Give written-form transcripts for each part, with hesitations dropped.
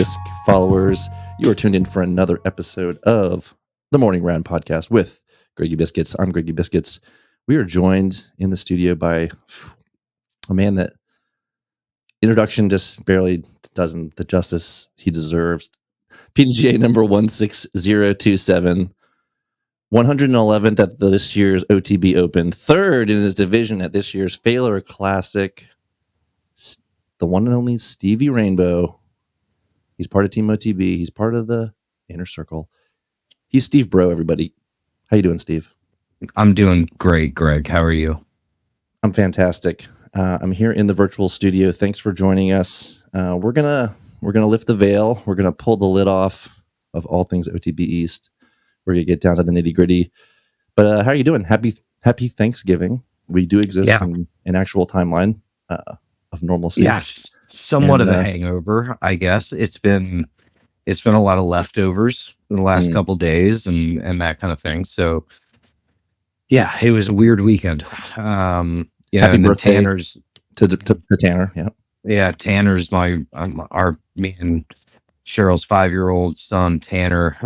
Bisc followers. You are tuned in for another episode of the Morning Round podcast with Greggy Biscuits. I'm Greggy Biscuits. We are joined in the studio by a man that introduction just barely doesn't the justice he deserves. PDGA number 16027, 111th at this year's OTB Open, third in his division at this year's Failure Classic. The one and only Stevie Rainbow. He's part of Team OTB. He's part of the inner circle. He's Steve Braud, everybody. How you doing, Steve? I'm doing great, Greg. How are you? I'm fantastic. I'm here in the virtual studio. Thanks for joining us. We're gonna lift the veil. We're gonna pull the lid off of all things OTB East. We're gonna get down to the nitty gritty. But how are you doing? Happy Thanksgiving. We do exist in an actual timeline of normalcy. Yes, somewhat of a hangover, I guess. It's been a lot of leftovers in the last couple days and that kind of thing. So yeah, it was a weird weekend. Happy birthday Tanner's to Tanner. Yeah. Yeah, Tanner's me and Cheryl's 5-year-old son Tanner.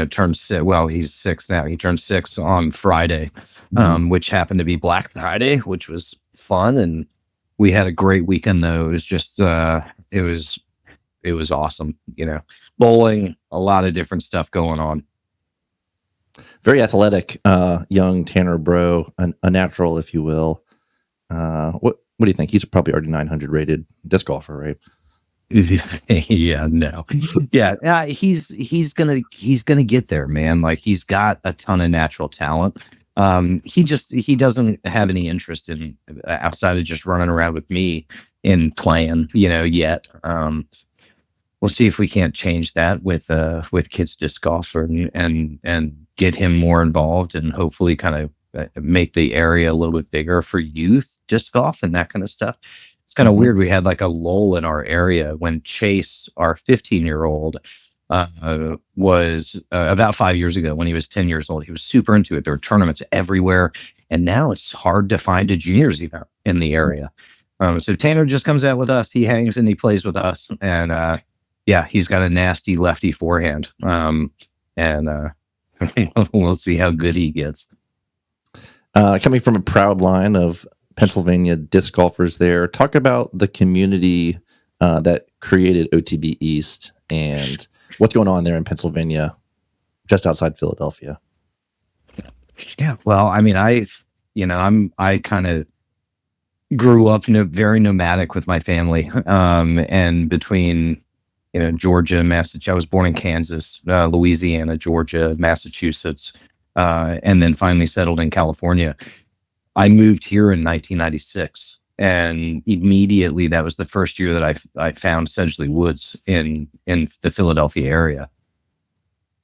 Turned 6. Well, he's 6 now. He turned 6 on Friday, which happened to be Black Friday, which was fun, and we had a great weekend. Though it was just it was awesome. Bowling, a lot of different stuff going on. Very athletic, young Tanner Braud, a natural, if you will. What do you think? He's probably already 900 rated disc golfer, right? Yeah, no. Yeah, he's gonna get there, man. Like, he's got a ton of natural talent. He doesn't have any interest in outside of just running around with me and playing, yet. We'll see if we can't change that with kids disc golf and get him more involved and hopefully kind of make the area a little bit bigger for youth disc golf and that kind of stuff. It's kind of weird. We had like a lull in our area when Chase, our 15-year-old, was about 5 years ago. When he was 10 years old, he was super into it. There were tournaments everywhere, and now it's hard to find a juniors event in the area. So Tanner just comes out with us. He hangs and he plays with us, and he's got a nasty lefty forehand. And we'll see how good he gets. Coming from a proud line of Pennsylvania disc golfers there, talk about the community that created OTB East and what's going on there in Pennsylvania, just outside Philadelphia. Yeah, well, I mean, I kind of grew up very nomadic with my family, and between Georgia and Massachusetts. I was born in Kansas, Louisiana, Georgia, Massachusetts, and then finally settled in California. I moved here in 1996, and immediately that was the first year that I found Sedgley Woods in the Philadelphia area.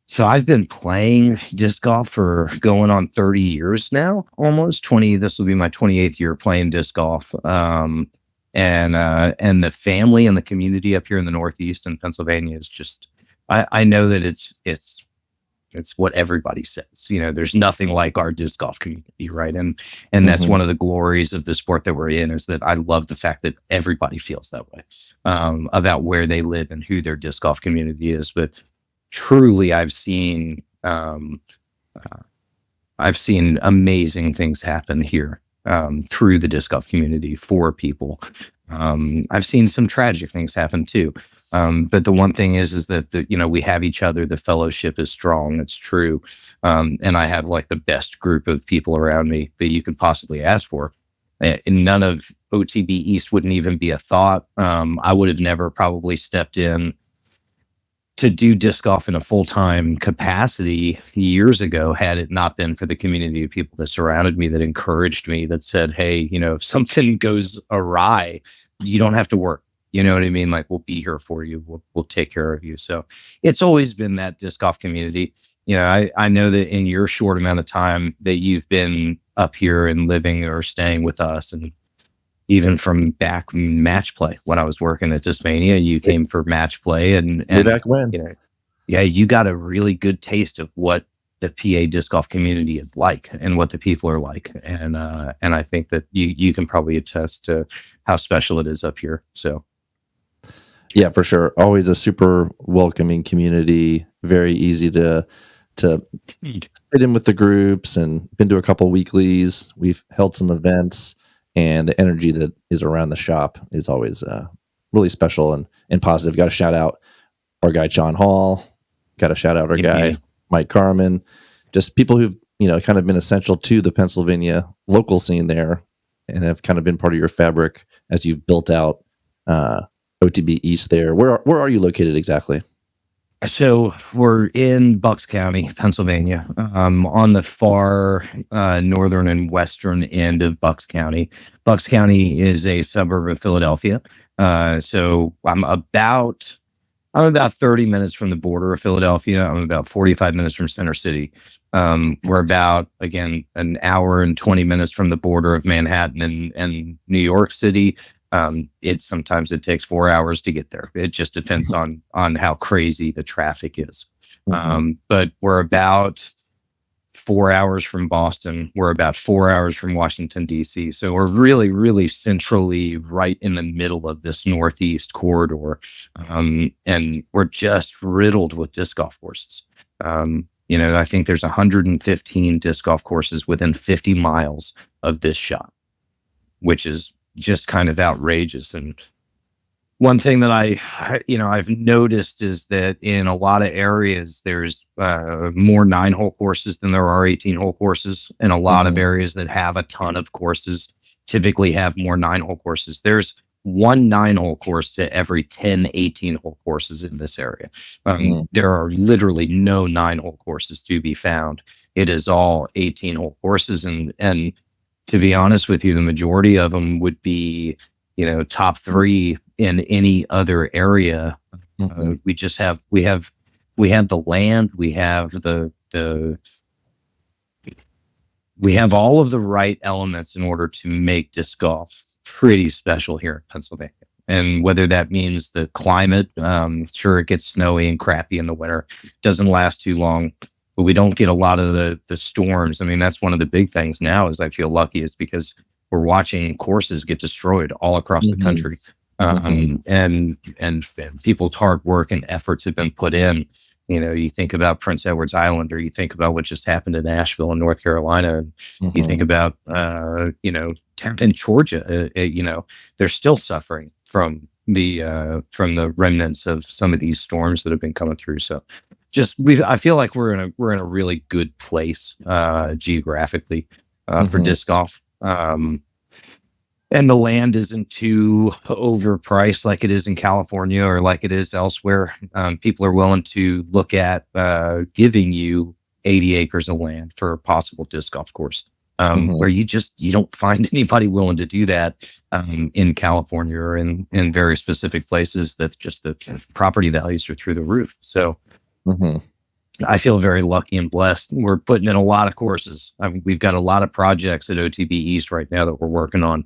So I've been playing disc golf for going on 30 years now, almost 20. This will be my 28th year playing disc golf. And the family and the community up here in the Northeast and Pennsylvania is just, I know that it's what everybody says. There's nothing like our disc golf community, right? And that's one of the glories of the sport that we're in, is that I love the fact that everybody feels that way about where they live and who their disc golf community is. But truly, I've seen amazing things happen here through the disc golf community for people. I've seen some tragic things happen too. But the one thing is that we have each other. The fellowship is strong. It's true. And I have like the best group of people around me that you could possibly ask for. And none of OTB East wouldn't even be a thought. I would have never probably stepped in to do disc golf in a full-time capacity years ago had it not been for the community of people that surrounded me, that encouraged me, that said, hey, if something goes awry, you don't have to work. You know what I mean? Like, we'll be here for you. We'll take care of you. So it's always been that disc golf community. I know that in your short amount of time that you've been up here and living or staying with us, and even from back match play when I was working at Discmania, you came for match play and back when, you got a really good taste of what the PA disc golf community is like and what the people are like. And I think that you can probably attest to how special it is up here. So. Yeah, for sure. Always a super welcoming community. Very easy to fit in with the groups, and been to a couple weeklies. We've held some events, and the energy that is around the shop is always really special and positive. Got to shout out our guy John Hall. Got to shout out our guy Yeah. Mike Carmen. Just people who've kind of been essential to the Pennsylvania local scene there, and have kind of been part of your fabric as you've built out uh, OTB East there. Where are you located exactly? So we're in Bucks County, Pennsylvania, on the far northern and western end of Bucks County. Bucks County is a suburb of Philadelphia. So I'm about 30 minutes from the border of Philadelphia. I'm about 45 minutes from Center City. We're about, again, an hour and 20 minutes from the border of Manhattan and New York City. Sometimes it takes 4 hours to get there. It just depends on how crazy the traffic is. Hmm. But we're about 4 hours from Boston. We're about 4 hours from Washington, D.C. So we're really, really centrally right in the middle of this Northeast corridor. And we're just riddled with disc golf courses. I think there's 115 disc golf courses within 50 miles of this shop, which is just kind of outrageous. And one thing that I've noticed is that in a lot of areas there's more 9-hole courses than there are 18-hole courses, and a lot of Hmm. areas that have a ton of courses typically have more 9-hole courses. There's one 9-hole course to every 10 18-hole courses in this area. Hmm. There are literally no 9-hole courses to be found. It is all 18-hole courses, and to be honest with you, the majority of them would be top three in any other area. Hmm. We have the land, we have all of the right elements in order to make disc golf pretty special here in Pennsylvania. And whether that means the climate, sure, it gets snowy and crappy in the winter, doesn't last too long, but we don't get a lot of the storms. I mean, that's one of the big things now is I feel lucky is because we're watching courses get destroyed all across the Hmm. country. Hmm. And people's hard work and efforts have been put in. You think about Prince Edward's Island, or you think about what just happened in Asheville in North Carolina, and you Hmm. think about, in Georgia, they're still suffering from the remnants of some of these storms that have been coming through. So I feel like we're in a really good place, geographically, for Hmm. disc golf. And the land isn't too overpriced like it is in California or like it is elsewhere. People are willing to look at giving you 80 acres of land for a possible disc golf course, Hmm. where you don't find anybody willing to do that in California or in very specific places that just the property values are through the roof. So Hmm. I feel very lucky and blessed. We're putting in a lot of courses. I mean, we've got a lot of projects at OTB East right now that we're working on.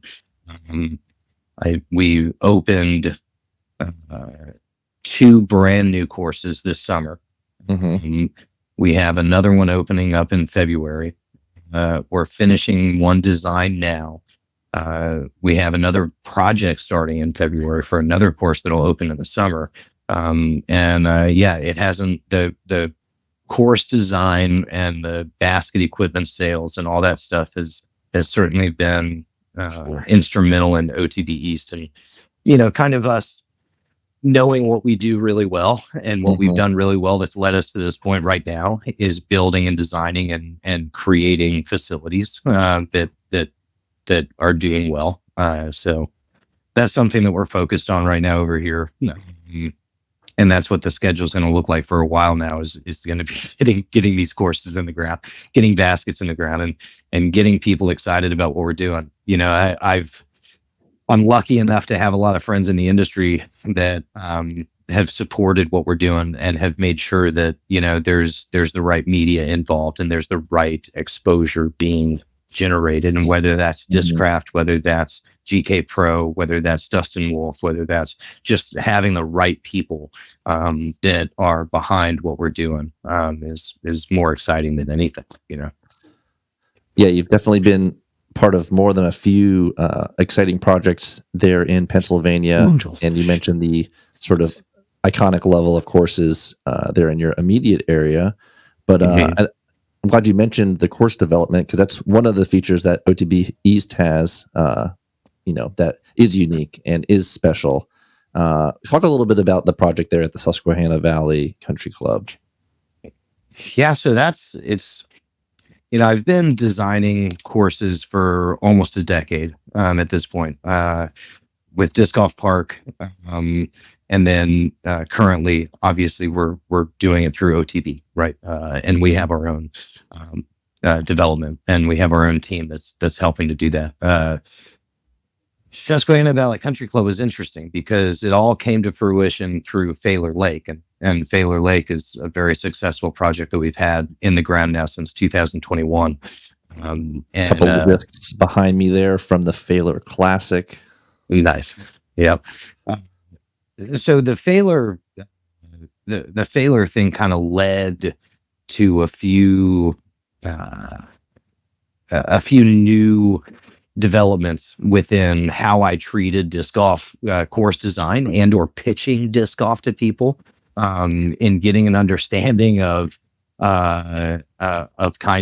Um, we opened uh, two brand new courses this summer. Hmm. Um, we have another one opening up in February. We're finishing one design now. We have another project starting in February for another course that'll open in the summer. It hasn't the course design and the basket equipment sales and all that stuff has certainly been instrumental in OTB East, and kind of us knowing what we do really well and what we've Hmm. done really well that's led us to this point right now is building and designing and creating facilities that are doing well. So that's something that we're focused on right now over here. And that's what the schedule is going to look like for a while now is going to be getting these courses in the ground, getting baskets in the ground, and getting people excited about what we're doing. I'm lucky enough to have a lot of friends in the industry that have supported what we're doing and have made sure that there's the right media involved and there's the right exposure being generated, and whether that's Hmm. Discraft, whether that's GK Pro, whether that's Dustin Wolf, whether that's just having the right people that are behind what we're doing is more exciting than anything. Yeah, you've definitely been part of more than a few exciting projects there in Pennsylvania. And you mentioned the sort of iconic level of courses there in your immediate area. But I'm glad you mentioned the course development, because that's one of the features that OTB East has, that is unique and is special. Talk a little bit about the project there at the Susquehanna Valley Country Club. Yeah, so it's I've been designing courses for almost a decade at this point with Disc Golf Park, and then currently, obviously, we're doing it through OTB, right? And we have our own development, and we have our own team that's helping to do that. Susquehanna Valley Country Club was interesting because it all came to fruition through Failer Lake, and Failer Lake is a very successful project that we've had in the ground now since 2021. A couple of discs behind me there from the Failer Classic. Nice. Yep. So the Failer thing kind of led to a few new developments within how I treated disc golf course design and or pitching disc golf to people, in getting an understanding of kind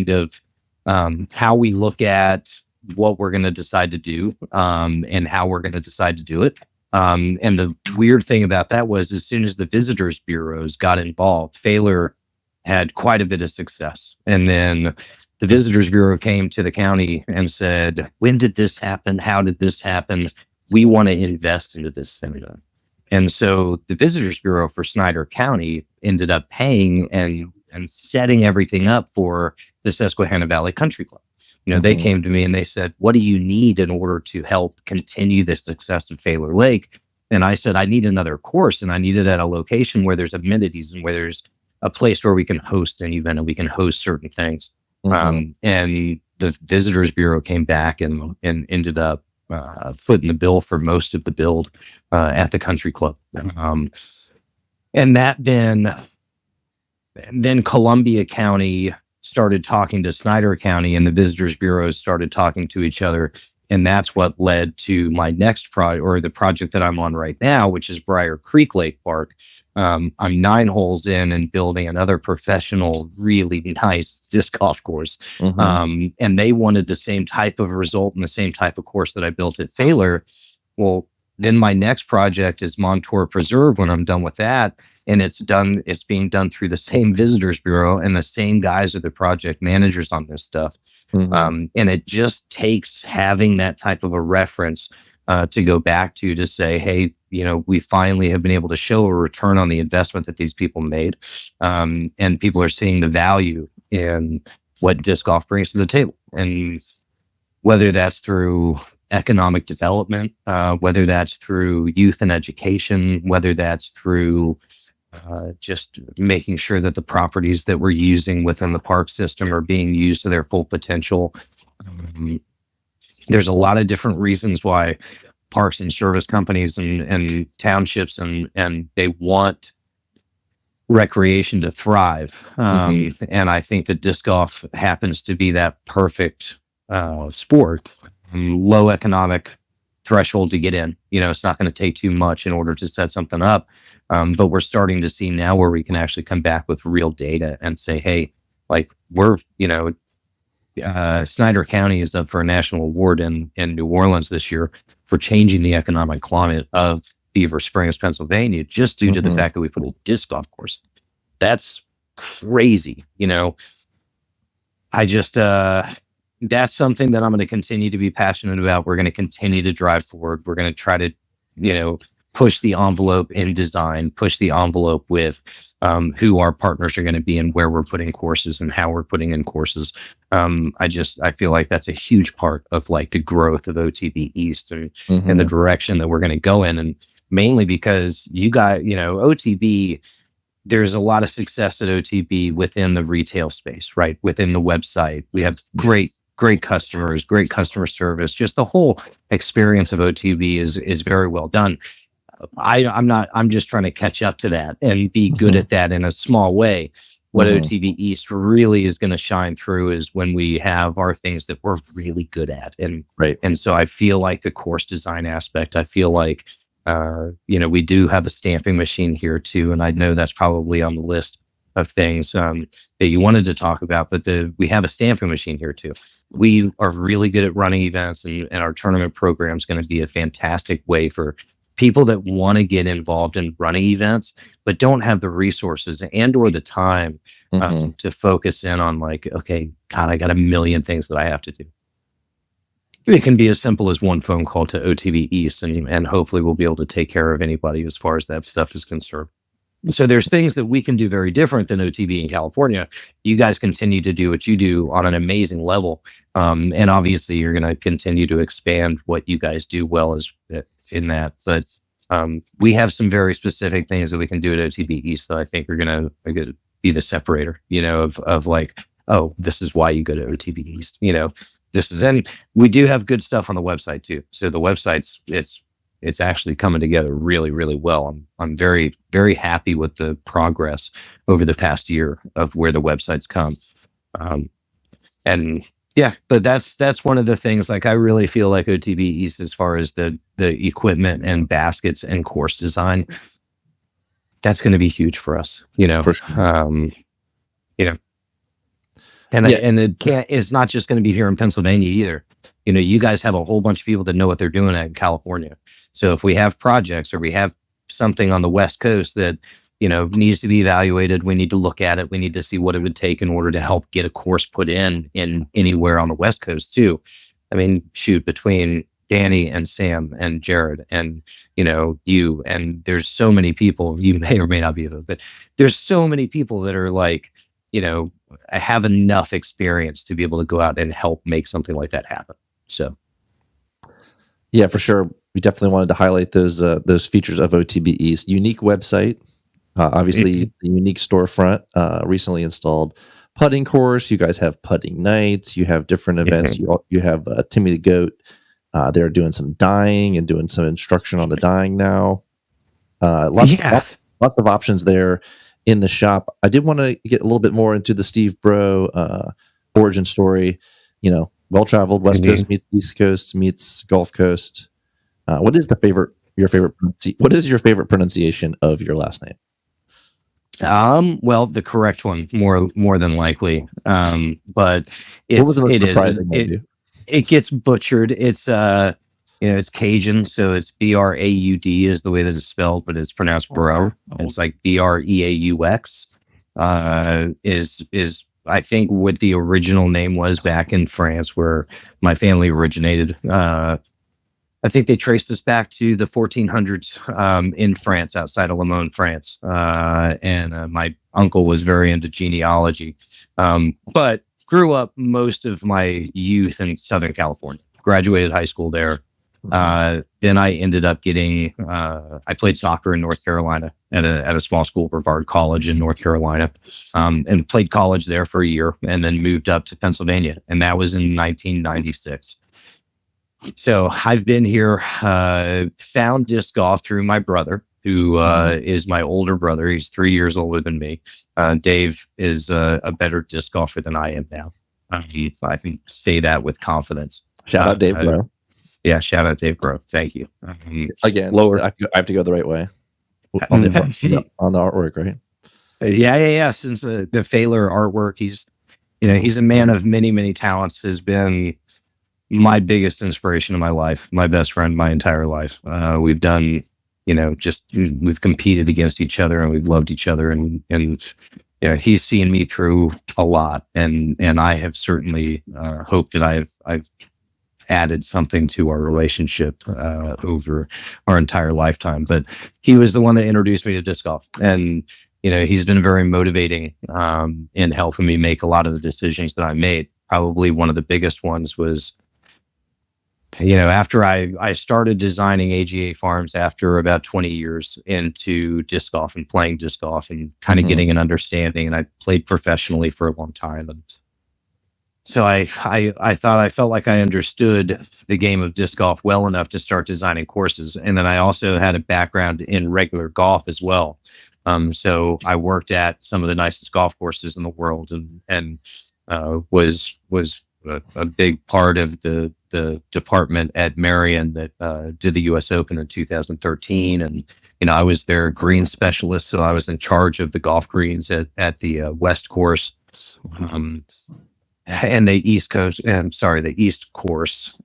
of how we look at what we're going to decide to do, and how we're going to decide to do it. And the weird thing about that was, as soon as the visitors bureaus got involved, Failer had quite a bit of success. And then the Visitors Bureau came to the county and said, when did this happen? How did this happen? We want to invest into this thing. And so the Visitors Bureau for Snyder County ended up paying and setting everything up for the Susquehanna Valley Country Club. They came to me and they said, what do you need in order to help continue the success of Failer Lake? And I said, I need another course, and I need it at a location where there's amenities and where there's a place where we can host an event and we can host certain things. And the Visitors Bureau came back and ended up footing the bill for most of the build at the country club. And that then Columbia County started talking to Snyder County, and the Visitors Bureaus started talking to each other. And that's what led to my next project, or the project that I'm on right now, which is Briar Creek Lake Park. I'm 9 holes in and building another professional, really nice disc golf course. And they wanted the same type of result and the same type of course that I built at Failer. Well, then my next project is Montour Preserve when I'm done with that. And it's being done through the same Visitors Bureau, and the same guys are the project managers on this stuff. And it just takes having that type of a reference to go back to say, hey, we finally have been able to show a return on the investment that these people made. And people are seeing the value in what disc golf brings to the table. And whether that's through economic development, whether that's through youth and education, whether that's through just making sure that the properties that we're using within the park system are being used to their full potential. There's a lot of different reasons why parks and service companies and townships and they want recreation to thrive. And I think that disc golf happens to be that perfect sport. Low economic threshold to get in. It's not going to take too much in order to set something up. But we're starting to see now where we can actually come back with real data and say, hey, like Snyder County is up for a national award in New Orleans this year for changing the economic climate of Beaver Springs, Pennsylvania, just due to the fact that we put a disc golf course. That's crazy. I just, that's something that I'm going to continue to be passionate about. We're going to continue to drive forward. We're going to try to, push the envelope in design, push the envelope with who our partners are going to be and where we're putting courses and how we're putting in courses. I feel like that's a huge part of like the growth of OTB East and the direction that we're going to go in. And mainly because OTB, there's a lot of success at OTB within the retail space, right? Within the website, we have great customers, great customer service. Just the whole experience of OTB is very well done. I'm just trying to catch up to that and be good at that in a small way. what OTB East really is going to shine through is when we have our things that we're really good at. Right. And so I feel like the course design aspect, I feel like, we do have a stamping machine here too. And I know that's probably on the list of things that you wanted to talk about, but we have a stamping machine here too. We are really good at running events, and our tournament program is going to be a fantastic way for people that want to get involved in running events, but don't have the resources and or the time to focus in on like, okay, God, I got a million things that I have to do. It can be as simple as one phone call to OTB East, and hopefully we'll be able to take care of anybody as far as that stuff is concerned. So there's things that we can do very different than OTB in California. You guys continue to do what you do on an amazing level. And obviously you're going to continue to expand what you guys do well as in that. But we have some very specific things that we can do at OTB East that I think are going to be the separator, of like, oh, this is why you go to OTB East, and we do have good stuff on the website too. So the website's, it's actually coming together really, really well. I'm very, very happy with the progress over the past year of where the website's come. And yeah, but that's one of the things, like, I really feel like OTB East, as far as the equipment and baskets and course design, that's going to be huge for us, For sure. And it's not just going to be here in Pennsylvania either. You guys have a whole bunch of people that know what they're doing in California. So if we have projects or we have something on the West Coast that, needs to be evaluated, we need to look at it. We need to see what it would take in order to help get a course put in anywhere on the West Coast too. I mean, shoot, between Danny and Sam and Jared and, you, and there's so many people, you may or may not be those, but there's so many people that are like, have enough experience to be able to go out and help make something like that happen. So, yeah, for sure. We definitely wanted to highlight those features of OTB East. Unique website, obviously the unique storefront, recently installed putting course. You guys have putting nights. You have different events. You have Timmy the Goat. They're doing some dyeing and doing some instruction on the dyeing now. Lots of options there in the shop. I did want to get a little bit more into the Steve Bro origin story. Well-traveled West Coast meets East Coast meets Gulf Coast. What is your favorite pronunciation of your last name? Well, the correct one, more than likely. But it gets butchered. It's it's Cajun, so it's Braud is the way that it's spelled, but it's pronounced Braud. It's like Breaux. Is I think what the original name was back in France, where my family originated. I think they traced us back to the 1400s in France, outside of Le Mans, France. And my uncle was very into genealogy, but grew up most of my youth in Southern California. Graduated high school there. Then I ended up I played soccer in North Carolina at a small school, Brevard College in North Carolina, and played college there for a year, and then moved up to Pennsylvania. And that was in 1996. So I've been here, found disc golf through my brother, who is my older brother. He's 3 years older than me. Dave is a better disc golfer than I am now. I can say that with confidence. Shout out Dave Bro. Yeah, shout out Dave Bro. Thank you. Again, lower. I have to go the right way on the artwork, right? Yeah. Since the Failer artwork, he's a man of many, many talents. Has been my biggest inspiration in my life, my best friend, my entire life. We've done, we've competed against each other, and we've loved each other, and he's seen me through a lot, and I have certainly hoped that I've added something to our relationship over our entire lifetime. But he was the one that introduced me to disc golf, and he's been very motivating in helping me make a lot of the decisions that I made. Probably one of the biggest ones was, after I started designing AGA farms after about 20 years into disc golf and playing disc golf and kind of getting an understanding, and I played professionally for a long time. And so I felt like I understood the game of disc golf well enough to start designing courses. And then I also had a background in regular golf as well. So I worked at some of the nicest golf courses in the world, and was a big part of the department at Marion that did the U.S. Open in 2013, and I was their green specialist, so I was in charge of the golf greens at the West course, um, and the East Coast. The East course.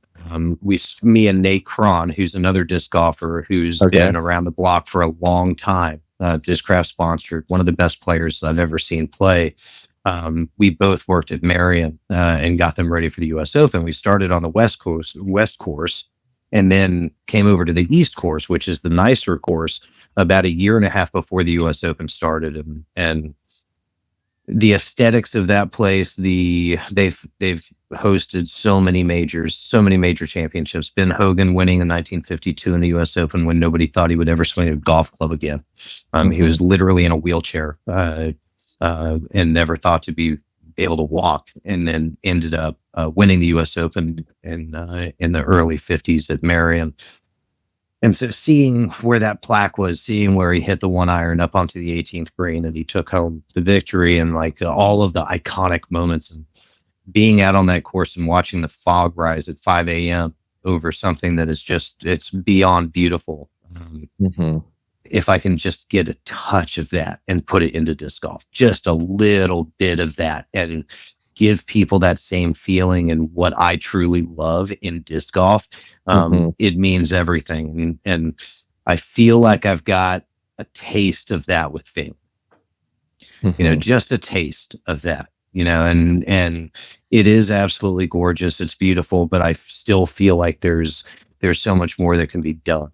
Me and Nate Cron, who's another disc golfer who's Okay. been around the block for a long time, Discraft sponsored, one of the best players I've ever seen play. We both worked at Marion and got them ready for the U.S. Open. We started on the West course, and then came over to the East course, which is the nicer course, about a year and a half before the U.S. Open started, and the aesthetics of that place, they've hosted so many majors, so many major championships. Ben Hogan winning in 1952 in the U.S. Open when nobody thought he would ever swing a golf club again. He was literally in a wheelchair and never thought to be able to walk, and then ended up winning the U.S. Open in the early 50s at Marion. And so seeing where that plaque was, seeing where he hit the 1-iron up onto the 18th green and he took home the victory, and like all of the iconic moments, and being out on that course and watching the fog rise at 5 a.m. over something that is just, it's beyond beautiful. If I can just get a touch of that and put it into disc golf, just a little bit of that, and give people that same feeling and what I truly love in disc golf, it means everything. And I feel like I've got a taste of that with failing, just a taste of that, and it is absolutely gorgeous. It's beautiful, but I still feel like there's so much more that can be done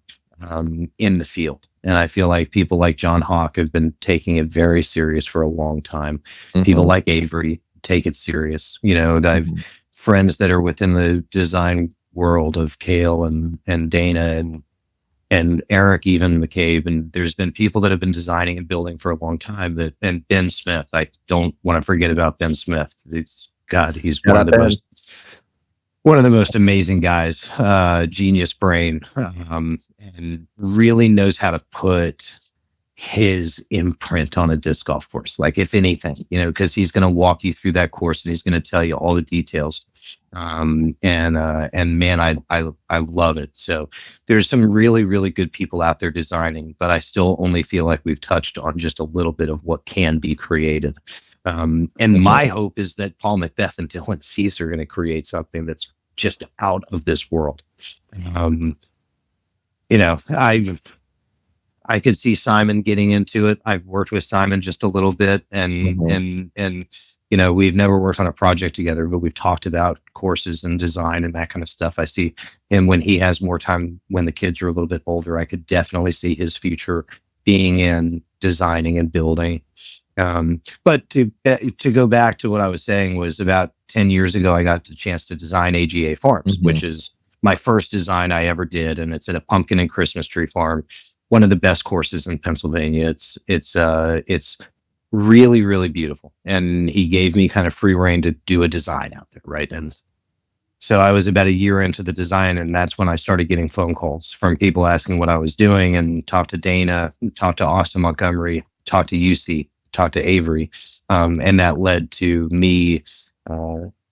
in the field. And I feel like people like John Hawk have been taking it very serious for a long time. People like Avery take it serious. I've friends that are within the design world of Kale and Dana and Eric, even McCabe. And there's been people that have been designing and building for a long time, and Ben Smith. I don't want to forget about Ben Smith. He's one of the most amazing guys, genius brain, and really knows how to put his imprint on a disc golf course. Like, if anything, because he's going to walk you through that course and he's going to tell you all the details. And man, I love it. So there's some really, really good people out there designing, but I still only feel like we've touched on just a little bit of what can be created. And my hope is that Paul Macbeth and Dylan Cease are going to create something that's just out of this world. I could see Simon getting into it. I've worked with Simon just a little bit, and we've never worked on a project together, but we've talked about courses and design and that kind of stuff. I see him when he has more time, when the kids are a little bit older. I could definitely see his future being in designing and building. But to go back to what I was saying, was about 10 years ago, I got the chance to design AGA Farms, which is my first design I ever did. And it's at a pumpkin and Christmas tree farm, one of the best courses in Pennsylvania. It's really, really beautiful. And he gave me kind of free rein to do a design out there. Right. And so I was about a year into the design, and that's when I started getting phone calls from people asking what I was doing, and talked to Dana, talked to Austin Montgomery, talked to UC, talked to Avery. And that led to me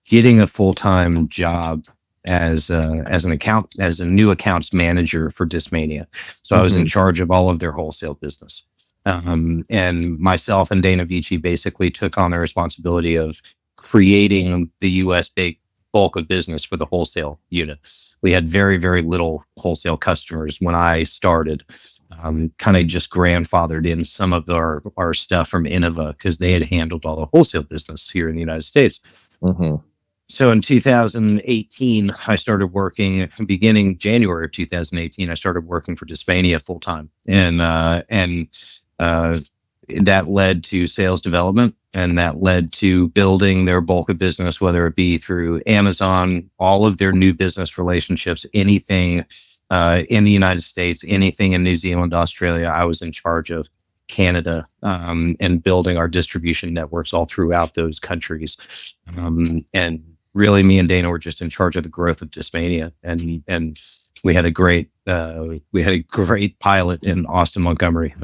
getting a full-time job as a new accounts manager for Discmania. So I was in charge of all of their wholesale business. And myself and Dana Vici basically took on the responsibility of creating the US bulk of business for the wholesale unit. We had very, very little wholesale customers when I started. Kind of just grandfathered in some of our stuff from Innova, because they had handled all the wholesale business here in the United States. So in 2018, I started working, beginning January of 2018, I started working for Discmania full time. And that led to sales development, and that led to building their bulk of business, whether it be through Amazon, all of their new business relationships, anything in the United States, anything in New Zealand, Australia. I was in charge of Canada, and building our distribution networks all throughout those countries. And really, me and Dana were just in charge of the growth of Discmania, and we had a great pilot in Austin Montgomery,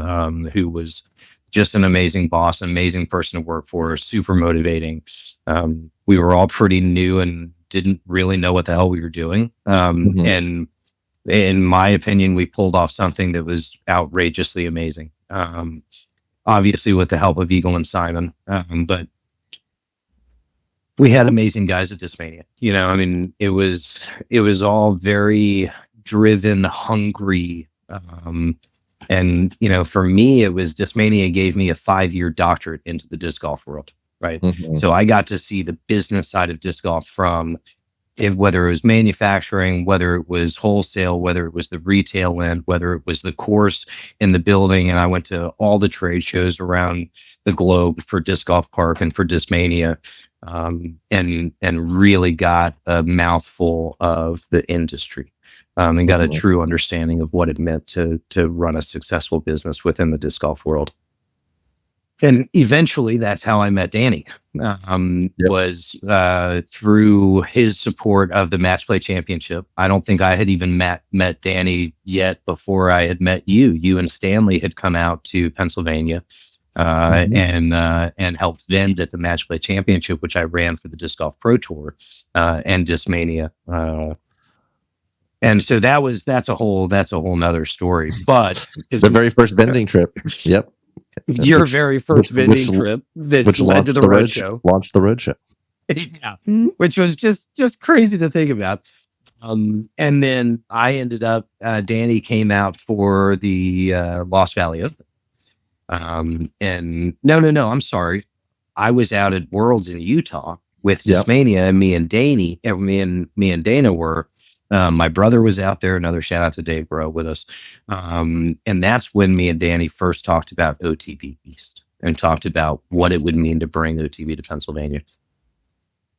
who was just an amazing boss, amazing person to work for, super motivating. We were all pretty new and didn't really know what the hell we were doing. Mhm. And in my opinion, we pulled off something that was outrageously amazing. Obviously with the help of Eagle and Simon, but we had amazing guys at Discmania. I mean, it was all very driven, hungry. And for me, it was Discmania gave me a 5-year doctorate into the disc golf world, right? Mhm. So I got to see the business side of disc golf from whether it was manufacturing, whether it was wholesale, whether it was the retail end, whether it was the course in the building. And I went to all the trade shows around the globe for Disc Golf Park and for Discmania, and really got a mouthful of the industry, and got a Mhm. true understanding of what it meant to run a successful business within the disc golf world. And eventually that's how I met Danny, Yep. was through his support of the match play championship. I don't think I had even met Danny yet before I had met you. You and Stanley had come out to Pennsylvania, Mhm. and helped vend at the match play championship, which I ran for the Disc Golf Pro Tour, and Discmania. And so that's a whole nother story. But The very first bending trip. Yep. your Which very which first vending which trip that which led to the road show. launched the road show. Yeah, which was just crazy to think about. And then I ended up, Danny came out for the Lost Valley Open. And no, I'm sorry. I was out at Worlds in Utah with Yep. Discmania, and me and Dana were. My brother was out there. Another shout out to Dave Braud with us. And that's when me and Danny first talked about OTB East and talked about what it would mean to bring OTB to Pennsylvania.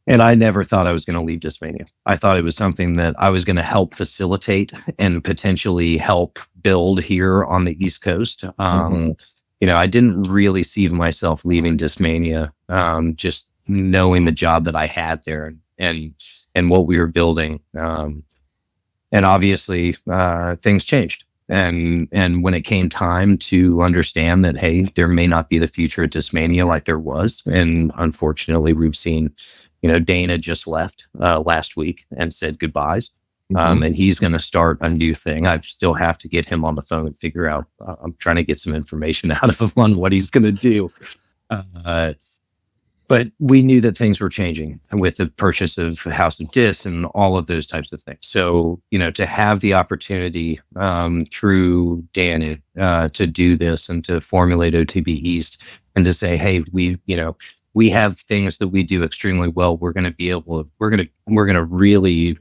And I never thought I was going to leave Discmania. I thought it was something that I was going to help facilitate and potentially help build here on the East Coast. Mhm. I didn't really see myself leaving Discmania, just knowing the job that I had there and what we were building. And obviously, things changed. And when it came time to understand that, hey, there may not be the future at Discmania like there was, and unfortunately, we've seen, Dana just left last week and said goodbyes. Mhm. And he's going to start a new thing. I still have to get him on the phone and figure out. I'm trying to get some information out of him on what he's going to do. Uh, but we knew that things were changing with the purchase of House of Dis and all of those types of things. So, to have the opportunity, through Danny, to do this and to formulate OTB East and to say, hey, we have things that we do extremely well. We're going to really,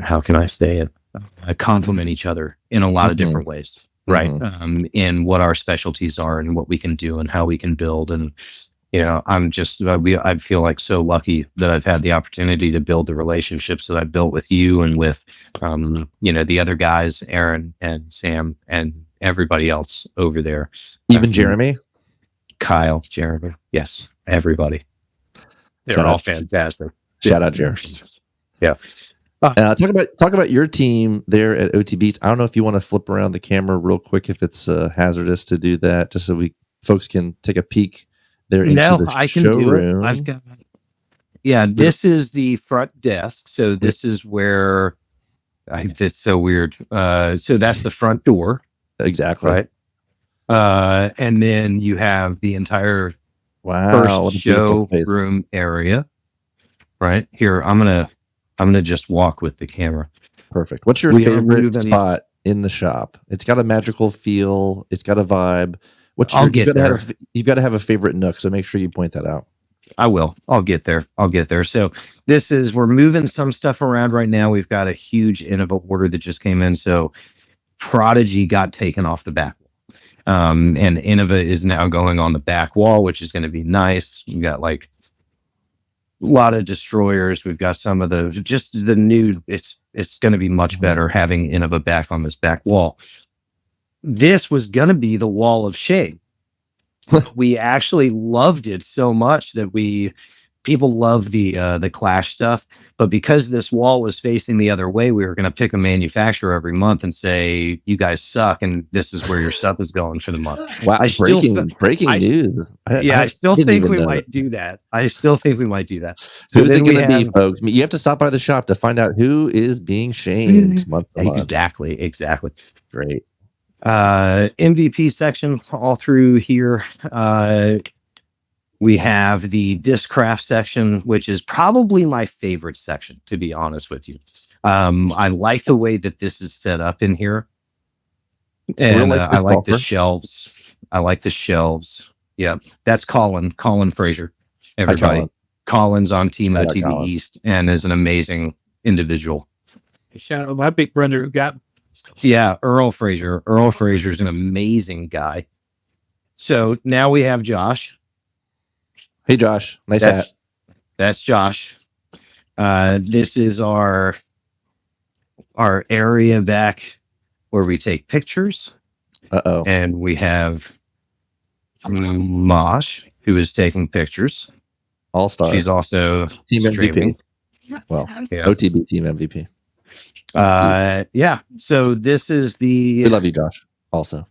how can I say it? Complement each other in a lot of Mhm. different ways, right? Mhm. In what our specialties are and what we can do and how we can build. And I'm just I feel like so lucky that I've had the opportunity to build the relationships that I built with you and with the other guys, Aaron and Sam and everybody else over there. Even Jeremy. Kyle, Jeremy, yes, everybody. They're Shout all out fantastic. shout out Jer. Yeah. Talk about your team there at OTBs. I don't know if you want to flip around the camera real quick, if it's hazardous to do that, just so folks can take a peek there into No, the I can do it. I've showroom. got, yeah, this is the front desk. So this is where that's so weird. So that's the front door, Exactly. right? And then you have the entire Wow, first what a beautiful space. showroom area, right here. I'm gonna just walk with the camera. Perfect. What's your We are favorite moving. spot in the shop? It's got a magical feel. It's got a vibe. What's I'll your get there. you've got to have a favorite nook, so make sure you point that out. I will. I'll get there. So we're moving some stuff around right now. We've got a huge Innova order that just came in. So Prodigy got taken off the back wall. And Innova is now going on the back wall, which is going to be nice. You got like a lot of destroyers. We've got some of the new, it's going to be much better having Innova back on this back wall. This was going to be the wall of shame. We actually loved it so much that we people love the Clash stuff, but because this wall was facing the other way, we were going to pick a manufacturer every month and say, "You guys suck, and this is where your stuff is going for the month." Wow! I still breaking news. I still didn't think even we know. might do that. I still think we might do that. So who's it going to be, folks? You have to stop by the shop to find out who is being shamed month to month. Exactly. Great. MVP section all through here. We have the Discraft section, which is probably my favorite section, to be honest with you. I like the way that this is set up in here. And I like the shelves. Yeah, that's Colin Fraser. Everybody. Hi, Colin's on Team OTB East and is an amazing individual. Shout out my big brother who got. Yeah, Earl Fraser. Earl Fraser is an amazing guy. So now we have Josh. Hey, Josh. Nice hat. That's Josh. This is our area back where we take pictures. And we have Mosh, who is taking pictures. All-star. She's also Team streaming. MVP. Well, yeah. OTB Team MVP. Yeah. So this is the. We love you, Josh. Also.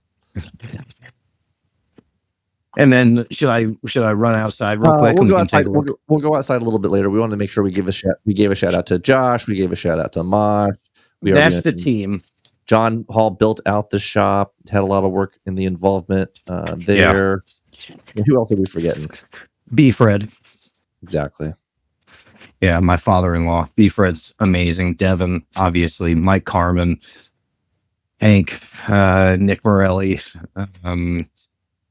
And then should I run outside real quick? We'll go outside. We'll go outside a little bit later. We want to make sure we gave a shout out to Josh. We gave a shout out to Mosh. That's the team. John Hall built out the shop. Had a lot of work in the involvement there. Yeah. Who else are we forgetting? B. Fred. Exactly. Yeah, my father-in-law. B. Fred's amazing. Devin, obviously. Mike Carmen. Hank. Nick Morelli.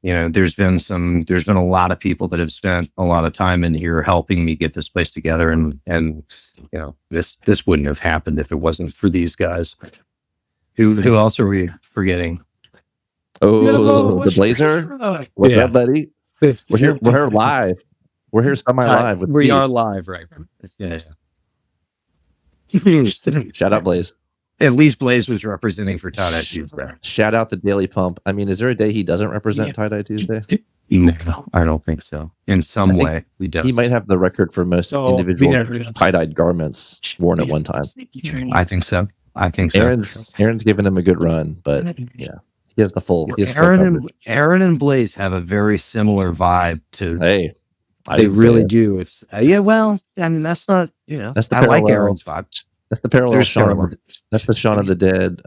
There's been a lot of people that have spent a lot of time in here helping me get this place together, and this wouldn't have happened if it wasn't for these guys. Who else are we forgetting? Oh, the Blazer. What's up, buddy? We're here live. We're here semi-live. We are live, right? Yeah. Shout out Blaze. At least Blaze was representing for Tie-Dye Tuesday. Shout out the Daily Pump. I mean, is there a day he doesn't represent Tie-Dye Tuesday? No, I don't think so. In some way, we do. He might have the record for most individual tie-dyed garments worn at one time. I think so. Aaron's given him a good run, but yeah, he has the full. Aaron and Blaze have a very similar vibe to. Hey, they really do. It's well, I mean, that's not That's the I like Aaron's vibe. That's the parallel. That's the Shaun of the Dead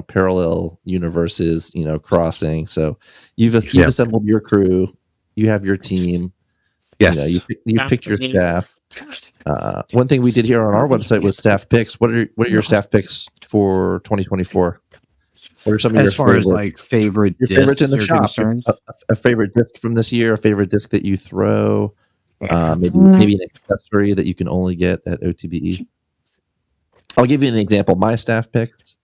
parallel universes, crossing. So you've assembled your crew. You have your team. Yes. You've picked your staff. One thing we did here on our website was staff picks. What are your staff picks for 2024? What are some of your favorites in the shop? A favorite disc from this year, a favorite disc that you throw, maybe an accessory that you can only get at OTBE. I'll give you an example. My staff picks.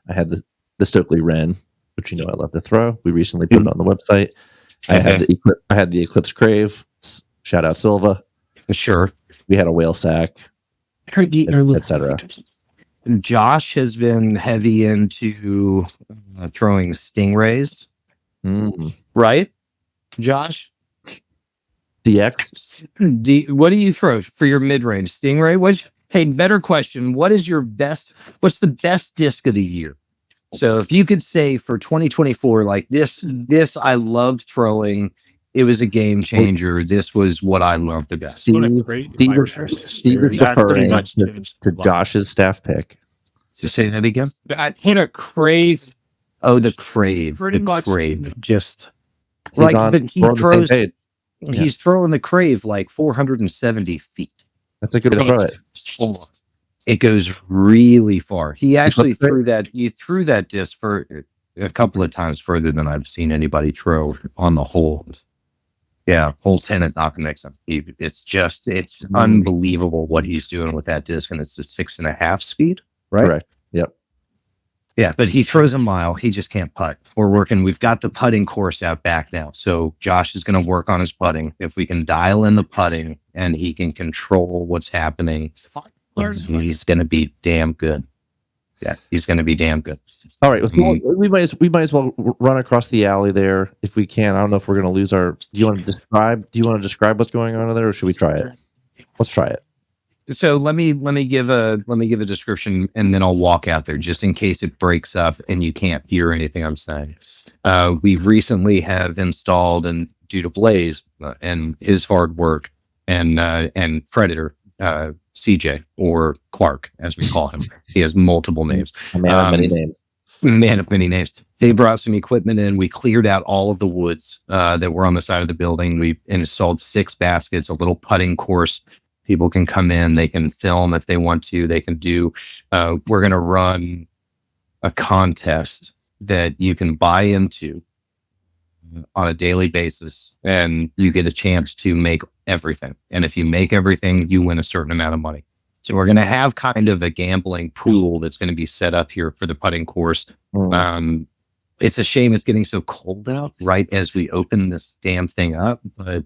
I had the Stokely Wren, which I love to throw. We recently put it on the website. I had the Eclipse Crave. Shout out Silva. Sure. We had a whale sack, etc. Josh has been heavy into throwing stingrays. Right, Josh? DX. What do you throw for your mid-range? Stingray? Hey, better question. What's the best disc of the year? So if you could say for 2024, like this I loved throwing. It was a game changer. This was what I loved the best. Steve is referring to Josh's staff pick. So say that again. I hit a Crave. Oh, the Crave. Crave. Just but he's throwing the Crave like 470 feet. That's a good way to throw it. It goes really far. He actually threw that disc for a couple of times further than I've seen anybody throw on the whole. Yeah, whole 10 is not going to make sense. It's unbelievable what he's doing with that disc, and it's a 6.5 speed, right? Correct. Yep. Yeah, but he throws a mile. He just can't putt. We've got the putting course out back now. So Josh is going to work on his putting. If we can dial in the putting and he can control what's happening, he's going to be damn good. Yeah, he's going to be damn good. All right, we might as well run across the alley there if we can. I don't know if we're going to lose our. Do you want to describe what's going on there, or should we try it? Let's try it. So let me give a description, and then I'll walk out there just in case it breaks up and you can't hear anything I'm saying. We've recently have installed, and due to Blaze and his hard work and Predator, CJ, or Clark as we call him. He has multiple names. A man of many names. Man of many names. They brought some equipment in. We cleared out all of the woods that were on the side of the building. We installed 6 baskets, a little putting course. People can come in, they can film if they want to, they can do, we're going to run a contest that you can buy into on a daily basis, and you get a chance to make everything. And if you make everything, you win a certain amount of money. So we're going to have kind of a gambling pool that's going to be set up here for the putting course. It's a shame it's getting so cold out right as we open this damn thing up, but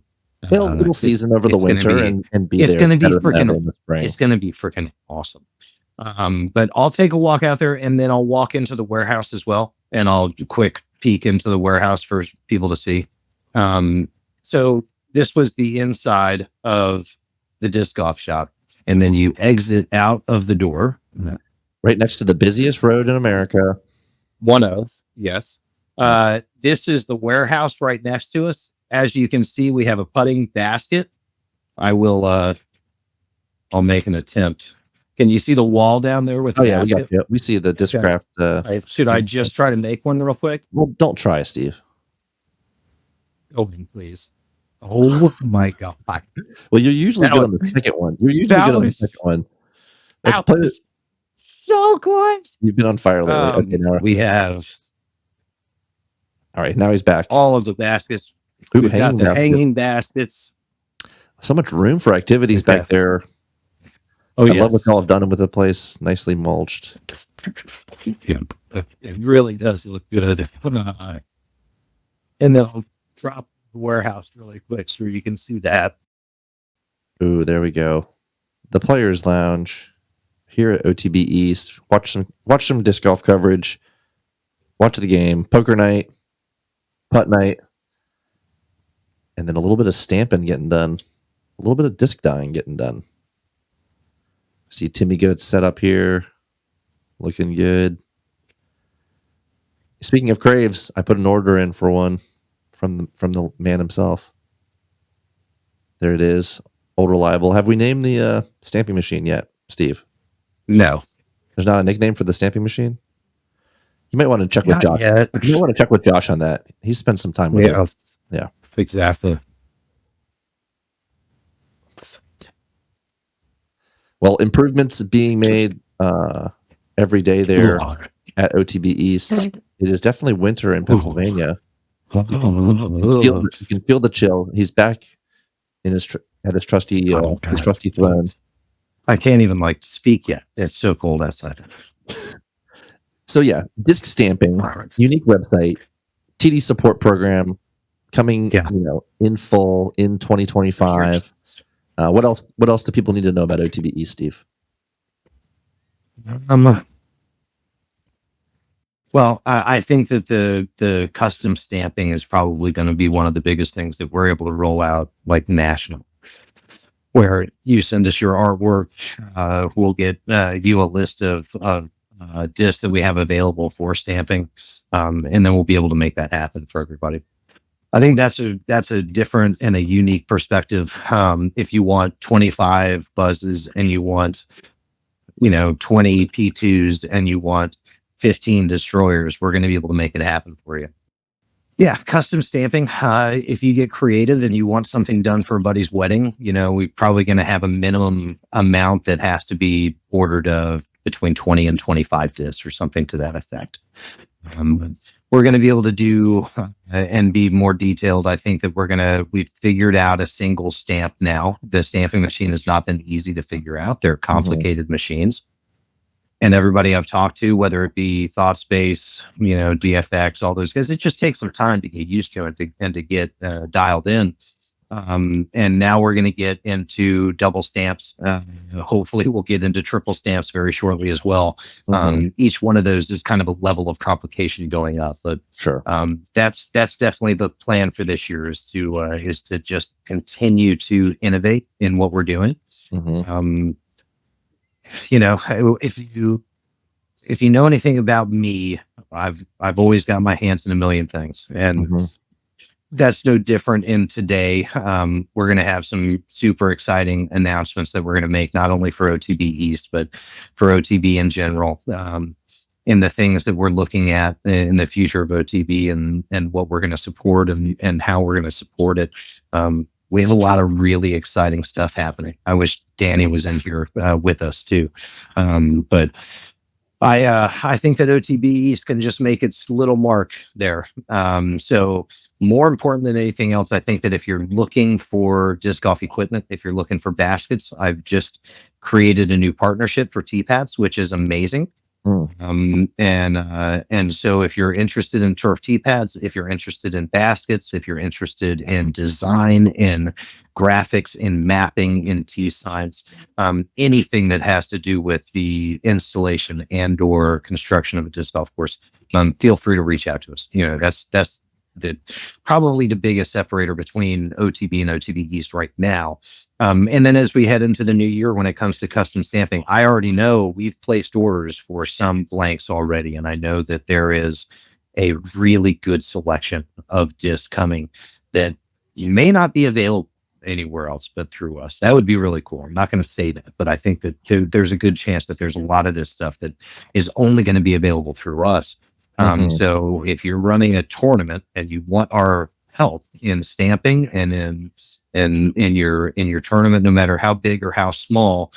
it'll season over the winter and be it's there. Going to be freaking. It's going to be freaking awesome. But I'll take a walk out there, and then I'll walk into the warehouse as well, and I'll quick peek into the warehouse for people to see. So this was the inside of the disc golf shop, and then you exit out of the door right next to the busiest road in America. One of, yes. This is the warehouse right next to us. As you can see, we have a putting basket. I'll make an attempt. Can you see the wall down there with the basket? We see the Discraft. Should I just try to make one real quick? Well, don't try, Steve. Open, please. Oh my God. Well, you're usually good on the second one. Let's put it. So close. You've been on fire lately. Okay, now we have. All right, now he's back. All of the baskets. Ooh, We've got the hanging baskets. So much room for activities back there. Oh, I love what y'all have done with the place. Nicely mulched. Yeah, it really does look good. And then I'll drop the warehouse really quick so you can see that. Ooh, there we go. The Players Lounge here at OTB East. Watch some disc golf coverage. Watch the game. Poker night. Putt night. And then a little bit of stamping getting done. A little bit of disc dyeing getting done. See Timmy Goats set up here. Looking good. Speaking of Craves, I put an order in for one from the man himself. There it is. Old Reliable. Have we named the stamping machine yet, Steve? No. There's not a nickname for the stamping machine? You might want to check with Josh. Yet. You might want to check with Josh on that. He spent some time with it. Yeah. Exactly. Well, improvements being made every day there at OTB East. It is definitely winter in Pennsylvania. You can feel the chill. He's back in his trusty throne. I can't even speak yet. It's so cold outside. So yeah, disc stamping, unique website, TD support program coming, in full in 2025. What else do people need to know about OTB East, Steve? Well, I think that the custom stamping is probably going to be one of the biggest things that we're able to roll out national, where you send us your artwork. We'll get you a list of discs that we have available for stamping, and then we'll be able to make that happen for everybody. I think that's a different and a unique perspective. If you want 25 buzzes and you want, 20 P2s and you want 15 destroyers, we're going to be able to make it happen for you. Yeah, custom stamping. If you get creative and you want something done for a buddy's wedding, we're probably going to have a minimum amount that has to be ordered of between 20 and 25 discs or something to that effect. We're going to be able to do and be more detailed. I think that we've figured out a single stamp now. The stamping machine has not been easy to figure out. They're complicated machines. And everybody I've talked to, whether it be ThoughtSpace, DFX, all those guys, it just takes some time to get used to it and to get dialed in. And now we're going to get into double stamps. Hopefully we'll get into triple stamps very shortly as well. Each one of those is kind of a level of complication going up, but sure. That's definitely the plan for this year is to just continue to innovate in what we're doing. Um, you know, if you know anything about me, I've always got my hands in a million things, and that's no different in today. We're going to have some super exciting announcements that we're going to make, not only for OTB East, but for OTB in general. In the things that we're looking at in the future of OTB and what we're going to support and how we're going to support it. We have a lot of really exciting stuff happening. I wish Danny was in here with us too. But I think that OTB East can just make its little mark there. So more important than anything else, I think that if you're looking for disc golf equipment, if you're looking for baskets, I've just created a new partnership for T-pads, which is amazing. And so if you're interested in turf tee pads, if you're interested in baskets, if you're interested in design, in graphics, in mapping, in tee signs, anything that has to do with the installation and or construction of a disc golf course, feel free to reach out to us. You know, that's probably the biggest separator between OTB and OTB East right now. And then as we head into the new year, when it comes to custom stamping, I already know we've placed orders for some blanks already. And I know that there is a really good selection of discs coming that may not be available anywhere else but through us. That would be really cool. I'm not going to say that, but I think that there's a good chance that there's a lot of this stuff that is only going to be available through us. So if you're running a tournament and you want our help in stamping and in your tournament, no matter how big or how small,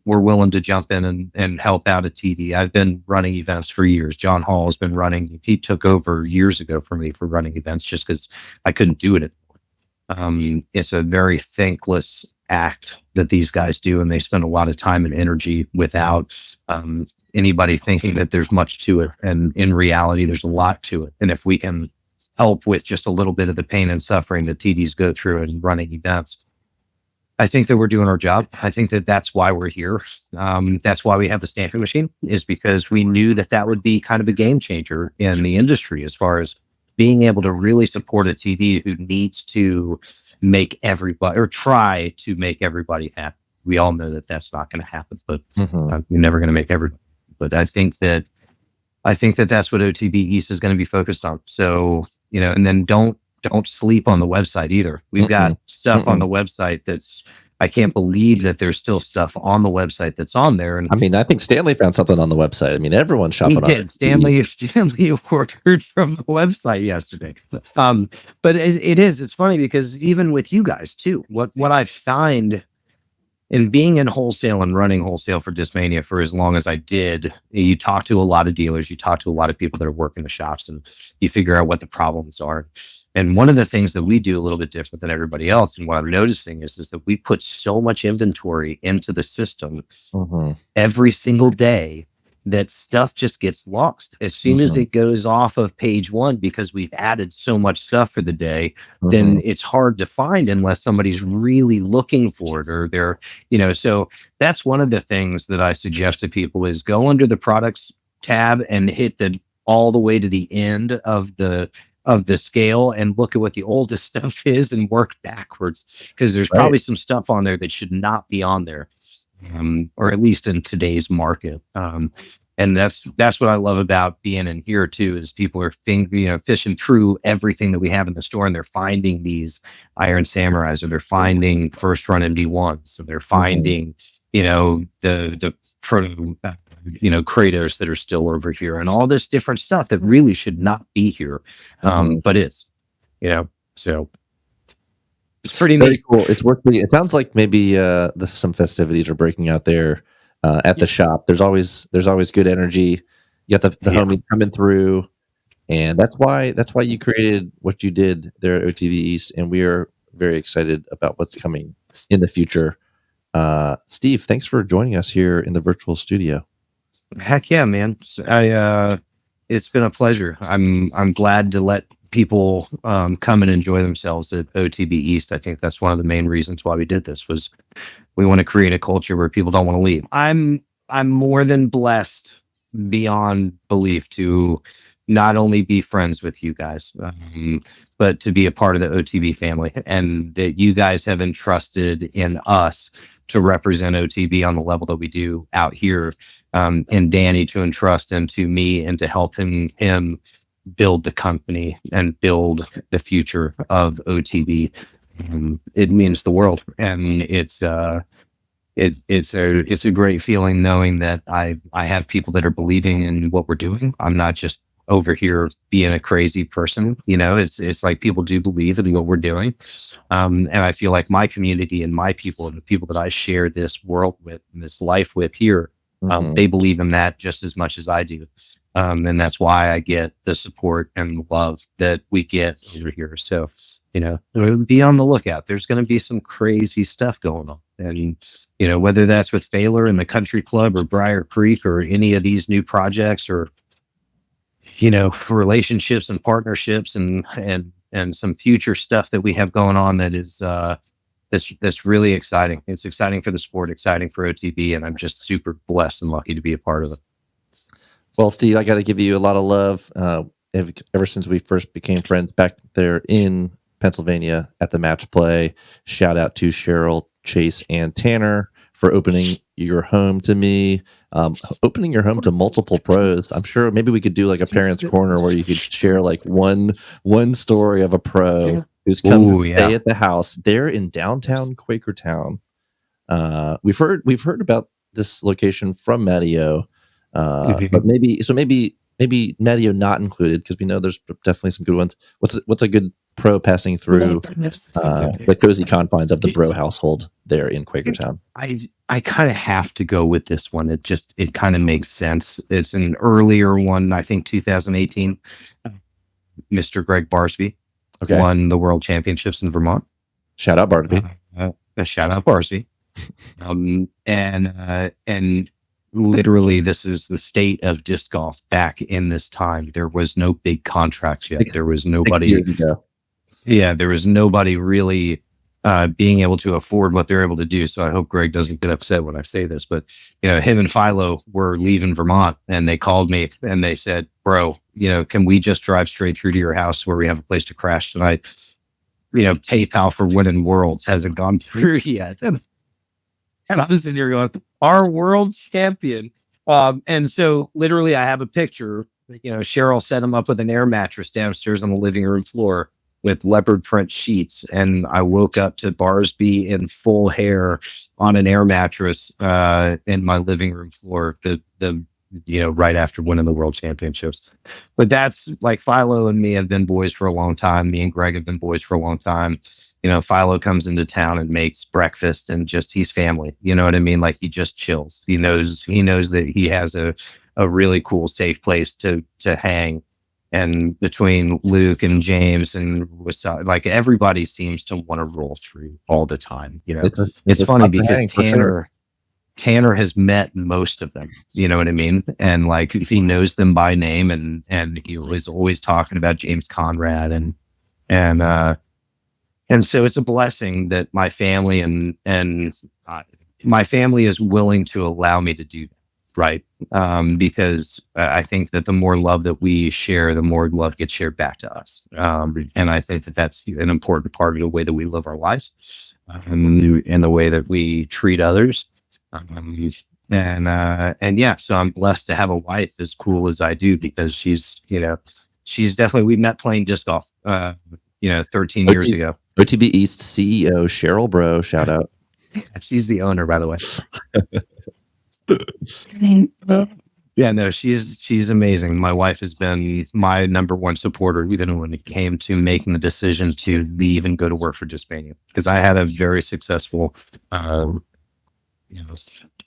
we're willing to jump in and help out a TD. I've been running events for years. John Hall has been running. He took over years ago for me for running events just because I couldn't do it anymore. It's a very thankless act that these guys do, and they spend a lot of time and energy without anybody thinking that there's much to it. And in reality, there's a lot to it. And if we can help with just a little bit of the pain and suffering that TDs go through in running events, I think that we're doing our job. I think that that's why we're here. That's why we have the stamping machine, is because we knew that that would be kind of a game changer in the industry as far as being able to really support a TD who needs to make everybody or try to make everybody happy. We all know that that's not going to happen, but you're never going to make everybody. But I think that that's what OTB East is going to be focused on. So, you know, and then don't sleep on the website either. We've got stuff on the website that's, I can't believe that there's still stuff on the website that's on there. And I mean, I think Stanley found something on the website. I mean, everyone's shopping on it. Stanley ordered from the website yesterday. But it's funny because even with you guys too, what I find in being in wholesale and running wholesale for Discmania for as long as I did, you talk to a lot of dealers, you talk to a lot of people that are working the shops, and you figure out what the problems are. And one of the things that we do a little bit different than everybody else, and what I'm noticing is that we put so much inventory into the system every single day that stuff just gets lost as soon as it goes off of page one, because we've added so much stuff for the day. Then it's hard to find unless somebody's really looking for it, or they're, you know. So that's one of the things that I suggest to people is go under the products tab and hit all the way to the end of the scale and look at what the oldest stuff is and work backwards, because there's probably some stuff on there that should not be on there. Or at least in today's market. And that's what I love about being in here too, is people are fishing through everything that we have in the store, and they're finding these Iron Samurais, or they're finding first run MD1s, so they're finding, the proto, Kratos that are still over here, and all this different stuff that really should not be here, but is, so. It's pretty neat. Cool. It's worth it. Sounds like maybe some festivities are breaking out there at the shop. There's always good energy. You got the homies coming through, and that's why you created what you did there at OTB East, and we are very excited about what's coming in the future. Steve, thanks for joining us here in the virtual studio. Heck yeah, man! It's been a pleasure. I'm glad to let people come and enjoy themselves at OTB East. I think that's one of the main reasons why we did this, was we want to create a culture where people don't want to leave. I'm more than blessed beyond belief to not only be friends with you guys, but to be a part of the OTB family, and that you guys have entrusted in us represent OTB on the level that we do out here, and Danny to entrust him to me and to help him build the company and build the future of OTB. It means the world, and it's a great feeling knowing that I have people that are believing in what we're doing. I'm not just over here being a crazy person, it's like people do believe in what we're doing. And I feel like my community and my people and the people that I share this world with and this life with here, they believe in that just as much as I do. And that's why I get the support and the love that we get over here. So, be on the lookout. There's going to be some crazy stuff going on. And, whether that's with Failer and the Country Club or Briar Creek or any of these new projects or, relationships and partnerships and some future stuff that we have going on that is, that's really exciting. It's exciting for the sport, exciting for OTB, and I'm just super blessed and lucky to be a part of it. Well, Steve, I got to give you a lot of love. Ever since we first became friends back there in Pennsylvania at the match play, shout out to Cheryl, Chase, and Tanner for opening your home to me, opening your home to multiple pros. I'm sure maybe we could do like a parents' corner where you could share like one story of a pro who's come to stay at the house. They're in downtown Quakertown. We've heard about this location from Matteo, but maybe Matteo not included, because we know there's definitely some good ones. What's a good pro passing through the cozy confines of the bro household there in Quakertown? I kind of have to go with this one. It kind of makes sense. It's an earlier one, I think 2018. Mr. Greg Barsby won the world championships in Vermont. Shout out Barsby. Shout out Barsby. And literally, this is the state of disc golf back in this time. There was no big contracts yet. There was nobody. 6 years ago. Yeah, there was nobody really being able to afford what they're able to do. So I hope Greg doesn't get upset when I say this, but him and Philo were leaving Vermont, and they called me and they said, "Bro, can we just drive straight through to your house where we have a place to crash tonight?" PayPal for winning worlds hasn't gone through yet, and I was in here going, "Our world champion." And so literally, I have a picture. Cheryl set him up with an air mattress downstairs on the living room floor with leopard print sheets, and I woke up to Barsby in full hair on an air mattress in my living room floor. Right after winning the world championships. But that's like Philo and me have been boys for a long time. Me and Greg have been boys for a long time. Philo comes into town and makes breakfast, and just he's family. You know what I mean? Like, he just chills. He knows that he has a really cool, safe place to hang. And between Luke and James and like, everybody seems to want to roll through all the time. It's funny because Tanner has met most of them. You know what I mean? And like, he knows them by name, and he was always talking about James Conrad and so it's a blessing that my family and my family is willing to allow me to do that. Right. Because I think that the more love that we share, the more love gets shared back to us. And I think that that's an important part of the way that we live our lives, and the way that we treat others. And yeah, so I'm blessed to have a wife as cool as I do, because she's definitely, we met playing disc golf, 13 years ago. OTB East CEO Cheryl Bro, shout out. She's the owner, by the way. Yeah, no, she's amazing. My wife has been my number one supporter, even when it came to making the decision to leave and go to work for Discmania, because I had a very successful,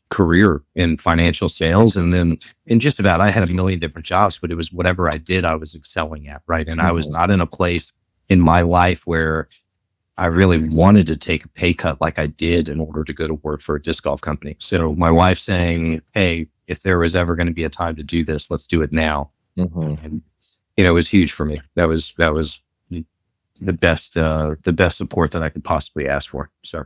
career in financial sales, and then in just about, I had a million different jobs, but it was whatever I did, I was excelling at, right? And I was not in a place in my life where I really wanted to take a pay cut like I did in order to go to work for a disc golf company. So my wife saying, "Hey, if there was ever going to be a time to do this, let's do it now." And, it was huge for me. That was the best support that I could possibly ask for. So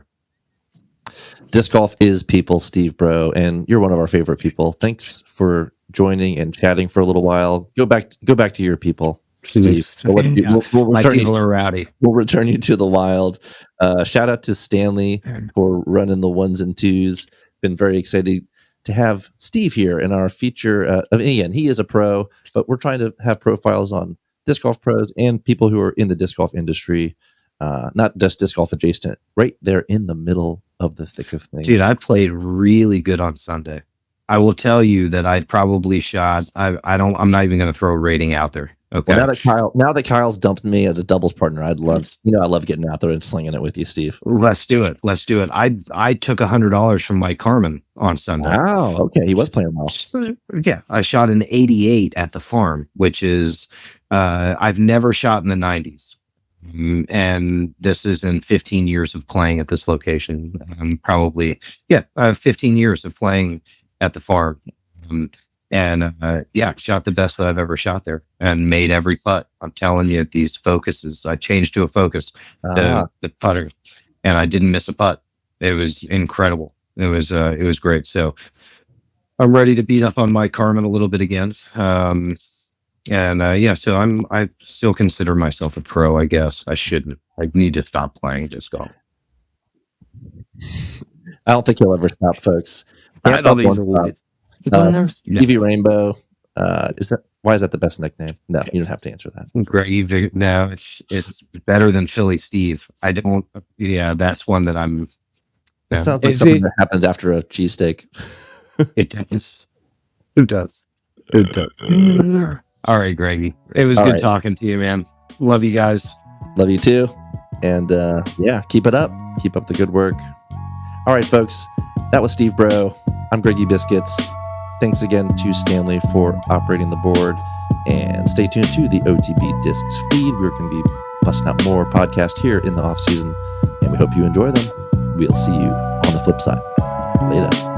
disc golf is people, Steve Bro, and you're one of our favorite people. Thanks for joining and chatting for a little while. Go back to your people. Steve. We'll My return people you. are rowdy. We'll return you to the wild. Shout out to Stanley for running the ones and twos. Been very excited to have Steve here in our feature. Again, he is a pro, but we're trying to have profiles on disc golf pros and people who are in the disc golf industry, not just disc golf adjacent, right there in the middle of the thick of things. Dude, I played really good on Sunday. I will tell you that I probably shot. I'm not even going to throw a rating out there. Okay. Well, now that Kyle's dumped me as a doubles partner, I love getting out there and slinging it with you, Steve. Let's do it. I took $100 from Mike Carmen on Sunday. Wow. Okay. He was playing well. Yeah. I shot an 88 at the farm, which is, I've never shot in the 90s. And this is in 15 years of playing at this location. Probably, 15 years of playing at the farm. Shot the best that I've ever shot there and made every putt. I'm telling you, these focuses, I changed to a focus, the putter, and I didn't miss a putt. It was incredible. It was great. So I'm ready to beat up on Mike Carmen a little bit again. So I still consider myself a pro, I guess. I shouldn't. I need to stop playing disc golf. I don't think he'll ever stop, folks. Stevie Rainbow. Why is that the best nickname? No, you don't have to answer that. Greggy, no, it's better than Philly Steve. I don't. Yeah, that's one that I'm. It sounds like something that happens after a cheesesteak. It does. It does. It does. All right, Greggy. It was good talking to you, man. Love you guys. Love you too. And keep it up. Keep up the good work. All right, folks. That was Steve Bro. I'm Greggy Biscuits. Thanks again to Stanley for operating the board. And stay tuned to the OTB Discs feed. We're going to be busting out more podcasts here in the off season. And we hope you enjoy them. We'll see you on the flip side. Later.